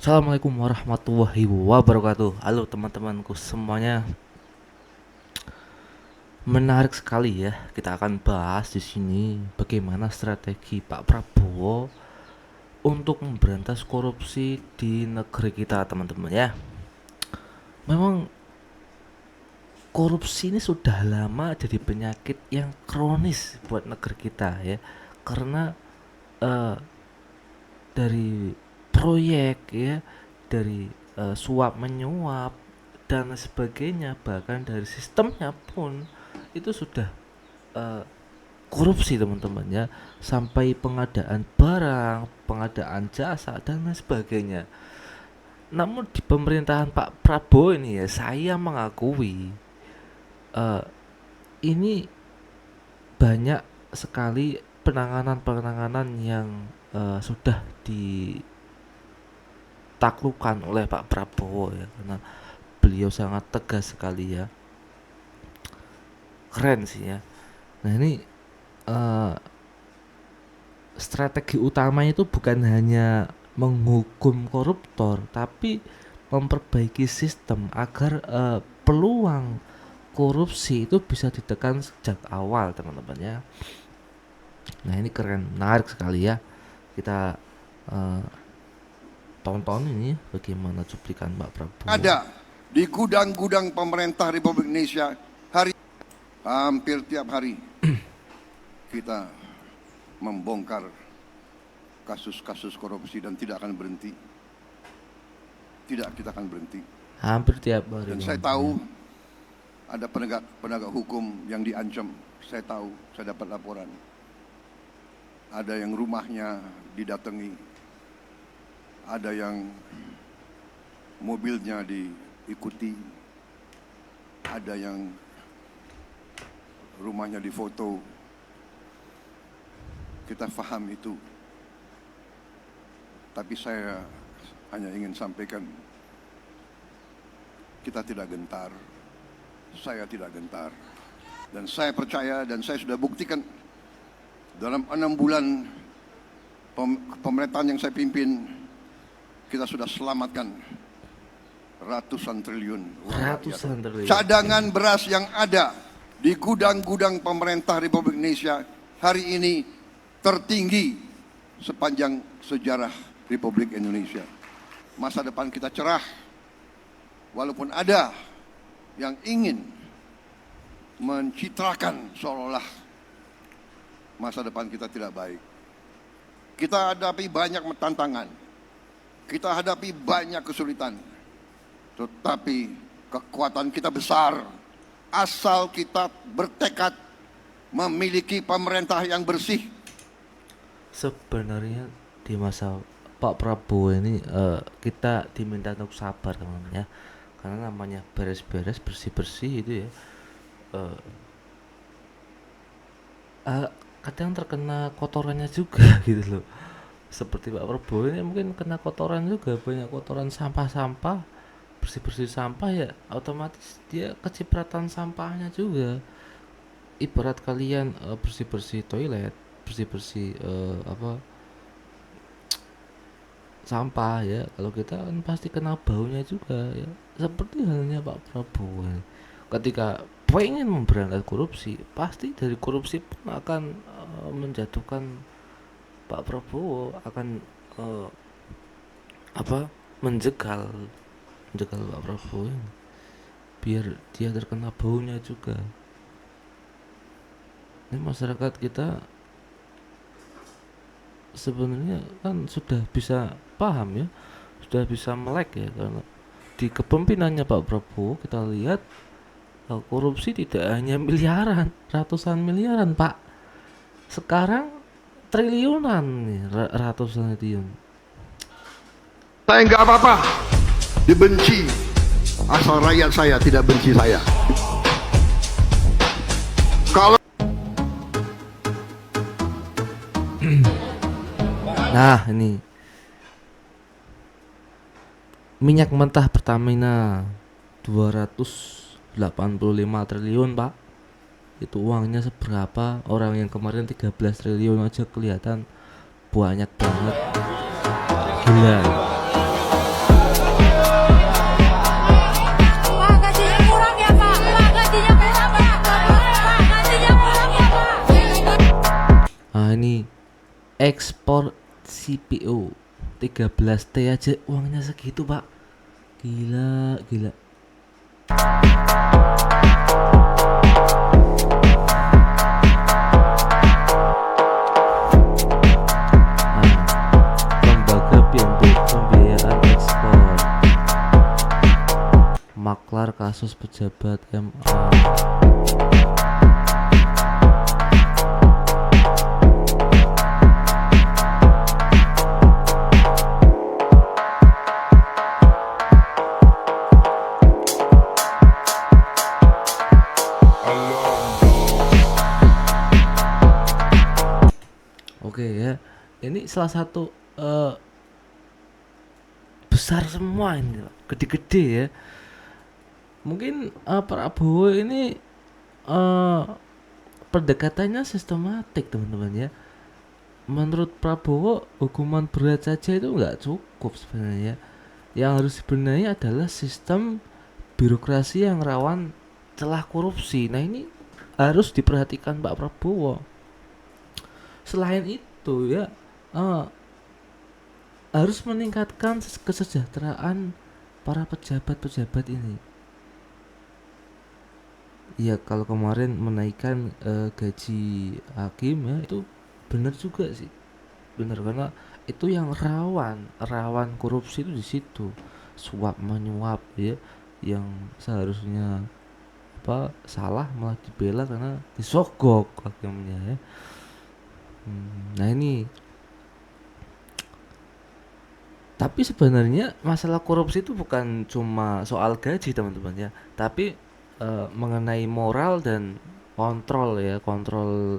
Assalamualaikum warahmatullahi wabarakatuh. Halo teman-temanku semuanya. Menarik sekali ya. Kita akan bahas di sini bagaimana strategi Pak Prabowo untuk memberantas korupsi di negeri kita, teman-teman ya. Memang korupsi ini sudah lama jadi penyakit yang kronis buat negeri kita ya. Karena eh, dari proyek ya, dari suap menyuap dan sebagainya, bahkan dari sistemnya pun itu sudah eh, korupsi, teman-teman ya, sampai pengadaan barang, pengadaan jasa dan lain sebagainya. Namun di pemerintahan Pak Prabowo ini ya, saya mengakui eh, ini banyak sekali penanganan-penanganan yang sudah ditaklukkan oleh Pak Prabowo ya, karena beliau sangat tegas sekali ya, keren sih ya. Nah ini eh, strategi utamanya itu bukan hanya menghukum koruptor, tapi memperbaiki sistem agar peluang korupsi itu bisa ditekan sejak awal, teman-teman ya. Nah ini keren, menarik sekali ya. Kita eh, tonton ini bagaimana cuplikan Pak Prabowo. Ada di gudang-gudang pemerintah Republik Indonesia hampir tiap hari kita membongkar kasus-kasus korupsi dan tidak akan berhenti. Tidak, kita akan berhenti. Hampir tiap hari. Dan saya tahu ada penegak hukum yang diancam. Saya tahu, saya dapat laporan. Ada yang rumahnya didatangi, ada yang mobilnya diikuti, ada yang rumahnya difoto. Kita paham itu. Tapi saya hanya ingin sampaikan, kita tidak gentar. Saya tidak gentar. Dan saya percaya dan saya sudah buktikan dalam 6 bulan pemerintahan yang saya pimpin, kita sudah selamatkan ratusan triliun cadangan beras yang ada di gudang-gudang pemerintah Republik Indonesia hari ini tertinggi sepanjang sejarah Republik Indonesia. Masa depan kita cerah, walaupun ada yang ingin mencitrakan seolah-olah masa depan kita tidak baik. Kita hadapi banyak tantangan, kita hadapi banyak kesulitan, tetapi kekuatan kita besar asal kita bertekad memiliki pemerintah yang bersih. Sebenarnya di masa Pak Prabowo ini kita diminta untuk sabar, teman-teman ya, karena namanya beres-beres, bersih-bersih itu ya, uh, uh, kadang terkena kotorannya juga gitu loh. Seperti Pak Prabowo ini mungkin kena kotoran juga, banyak kotoran sampah-sampah, bersih-bersih sampah ya, otomatis dia kecipratan sampahnya juga. Ibarat kalian bersih-bersih toilet, bersih-bersih apa, sampah ya, kalau kita kan pasti kena baunya juga ya. Seperti halnya Pak Prabowo, ketika pengen memberantas korupsi, pasti dari korupsi pun akan menjatuhkan Pak Prabowo, akan eh, apa, menjegal menjegal Pak Prabowo ini, biar dia terkena baunya juga. Ini masyarakat kita sebenarnya kan sudah bisa paham ya, sudah bisa melek ya, karena di kepemimpinannya Pak Prabowo kita lihat korupsi tidak hanya miliaran, ratusan miliaran Pak, sekarang triliunan nih, ratusan triliun. Saya nggak apa-apa dibenci, asal rakyat saya tidak benci saya. Kalau Nah ini minyak mentah Pertamina 285 triliun Pak. Itu uangnya seberapa? Orang yang kemarin 13 triliun aja kelihatan banyak banget. Gila. ekspor CPO 13T aja uangnya segitu Pak. Gila, gila. Lembaga pembiayaan ekspor, maklar kasus pejabat MA. Oke ya, ini salah satu besar semua ini, gede-gede ya. Mungkin Prabowo ini pendekatannya sistematik teman-teman ya. Menurut Prabowo hukuman berat saja itu nggak cukup sebenarnya. Yang harus dibenahi adalah sistem birokrasi yang rawan celah korupsi. Nah ini harus diperhatikan Pak Prabowo. Selain itu ya harus meningkatkan kesejahteraan para pejabat-pejabat ini. Ya kalau kemarin menaikkan gaji hakim ya itu benar juga sih, benar, karena itu yang rawan korupsi itu di situ, suap menyuap ya, yang seharusnya salah malah dibela karena disogok hakimnya ya. Nah ini, tapi sebenarnya masalah korupsi itu bukan cuma soal gaji teman-teman ya, tapi mengenai moral dan kontrol ya, kontrol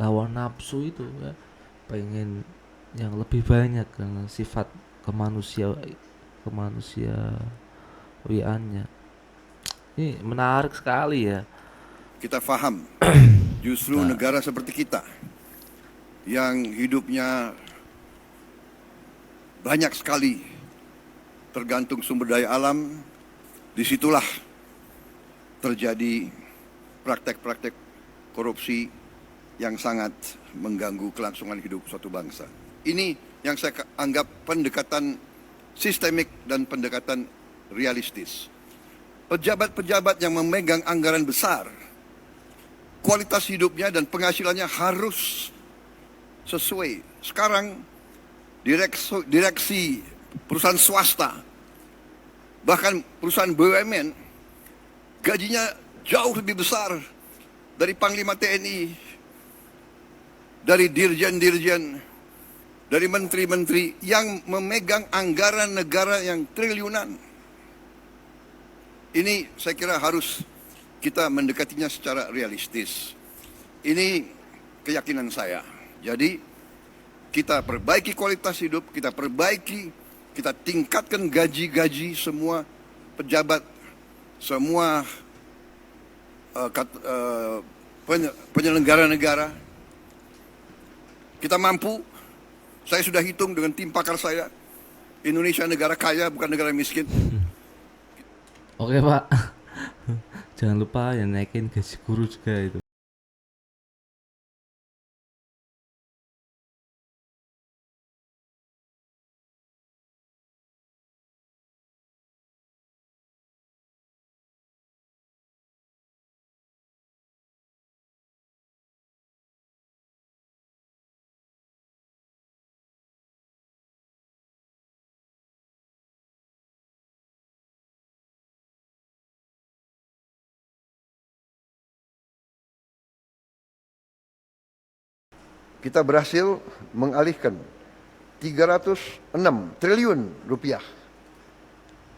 hawa nafsu itu ya, pengen yang lebih banyak karena sifat kemanusiawiannya. Ini menarik sekali ya. Kita paham justru negara seperti kita yang hidupnya banyak sekali tergantung sumber daya alam, disitulah terjadi praktek-praktek korupsi yang sangat mengganggu kelangsungan hidup suatu bangsa. Ini yang saya anggap pendekatan sistemik dan pendekatan realistis. Pejabat-pejabat yang memegang anggaran besar, kualitas hidupnya dan penghasilannya harus sesuai. Sekarang direksi perusahaan swasta, bahkan perusahaan BUMN, gajinya jauh lebih besar dari Panglima TNI, dari dirjen-dirjen, dari menteri-menteri yang memegang anggaran negara yang triliunan. Ini saya kira harus kita mendekatinya secara realistis. Ini keyakinan saya. Jadi kita perbaiki kualitas hidup, kita tingkatkan gaji-gaji semua pejabat, semua penyelenggara negara. Kita mampu, saya sudah hitung dengan tim pakar saya, Indonesia negara kaya bukan negara miskin. Oke Pak, jangan lupa ya naikin gaji guru juga itu. Kita berhasil mengalihkan 306 triliun rupiah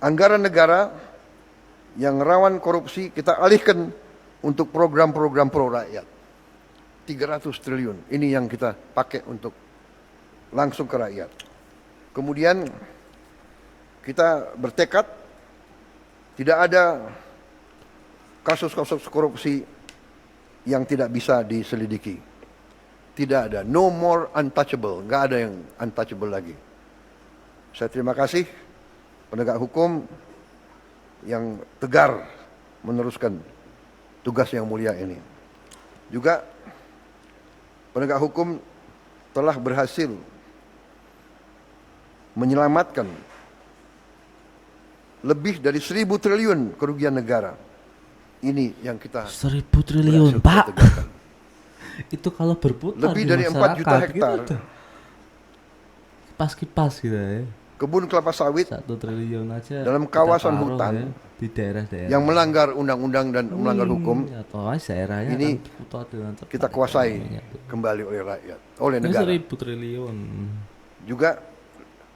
anggaran negara yang rawan korupsi, kita alihkan untuk program-program pro rakyat. 300 triliun, ini yang kita pakai untuk langsung ke rakyat. Kemudian kita bertekad tidak ada kasus-kasus korupsi yang tidak bisa diselidiki. Tidak ada, no more untouchable, nggak ada yang untouchable lagi. Saya terima kasih penegak hukum yang tegar meneruskan tugas yang mulia ini. Juga penegak hukum telah berhasil menyelamatkan lebih dari 1.000 triliun kerugian negara. Ini yang kita 1.000 triliun, Pak. Itu kalau berputar lebih di dari 4 juta hektar. Gitu, kipas-kipas gitu ya. Kebun kelapa sawit 1 triliun aja dalam kawasan hutan ya, di daerah-daerah yang melanggar undang-undang dan melanggar hukum. Daerahnya ini kan kita kuasai kembali oleh rakyat, oleh negara. 1.000 triliun. Juga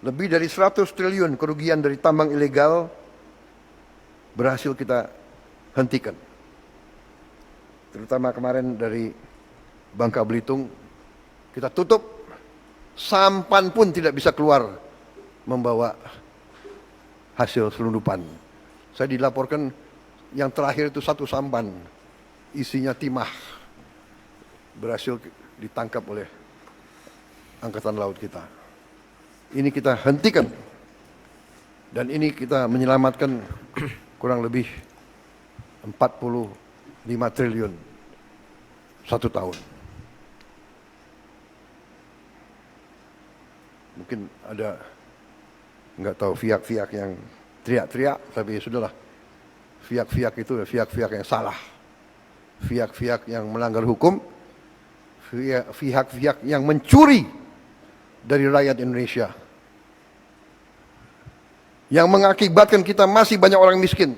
lebih dari 100 triliun kerugian dari tambang ilegal berhasil kita hentikan. Terutama kemarin dari Bangka Belitung kita tutup, sampan pun tidak bisa keluar membawa hasil selundupan. Saya dilaporkan yang terakhir itu 1 sampan isinya timah berhasil ditangkap oleh Angkatan Laut kita. Ini kita hentikan, dan ini kita menyelamatkan kurang lebih 45 triliun 1 tahun. Mungkin ada nggak tahu pihak-pihak yang teriak-teriak, tapi sudahlah. Pihak-pihak itu pihak-pihak yang salah, pihak-pihak yang melanggar hukum, pihak-pihak yang mencuri dari rakyat Indonesia, yang mengakibatkan kita masih banyak orang miskin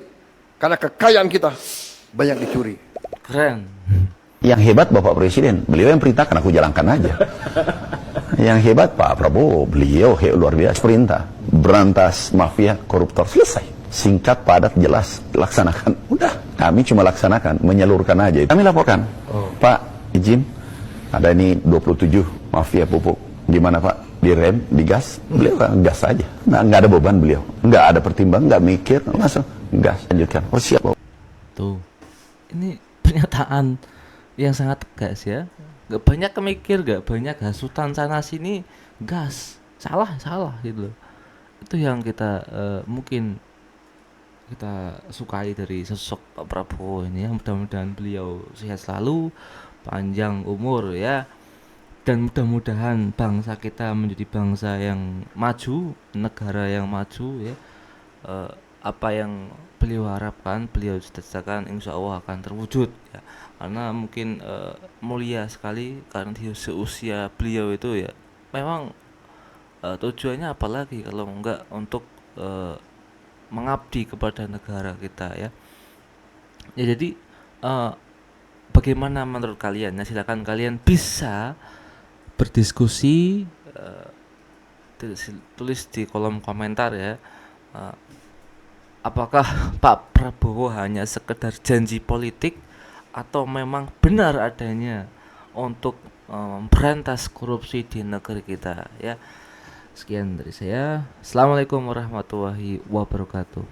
karena kekayaan kita banyak dicuri. Keren. Yang hebat Bapak Presiden, beliau yang perintahkan, aku jalankan aja. Yang hebat Pak Prabowo, beliau luar biasa perintah, berantas mafia koruptor, selesai. Singkat, padat, jelas, laksanakan. Udah, kami cuma laksanakan, menyalurkan aja. Kami laporkan, Pak izin, ada ini 27 mafia pupuk. Gimana Pak? Direm, digas? Beliau gas aja. Nah, nggak ada beban beliau, nggak ada pertimbang, nggak mikir, langsung gas, lanjutkan. Oh siap. Tuh, ini pernyataan yang sangat tegas ya. Gak banyak kemikir, gak banyak hasutan sana sini, gas, salah gitu loh. Itu yang kita mungkin kita sukai dari sosok Pak Prabowo ini ya. Mudah-mudahan beliau sehat selalu, panjang umur ya, dan mudah-mudahan bangsa kita menjadi bangsa yang maju, negara yang maju ya. Apa yang beliau harapkan, beliau cita-citakan, insya Allah akan terwujud ya. Karena mungkin mulia sekali karena di seusia beliau itu ya, memang tujuannya apalagi kalau enggak untuk mengabdi kepada negara kita ya. Ya jadi bagaimana menurut kalian? Ya silakan kalian bisa berdiskusi, tulis di kolom komentar ya. Apakah Pak Prabowo hanya sekedar janji politik atau memang benar adanya untuk memberantas korupsi di negeri kita ya. Sekian dari saya. Assalamualaikum warahmatullahi wabarakatuh.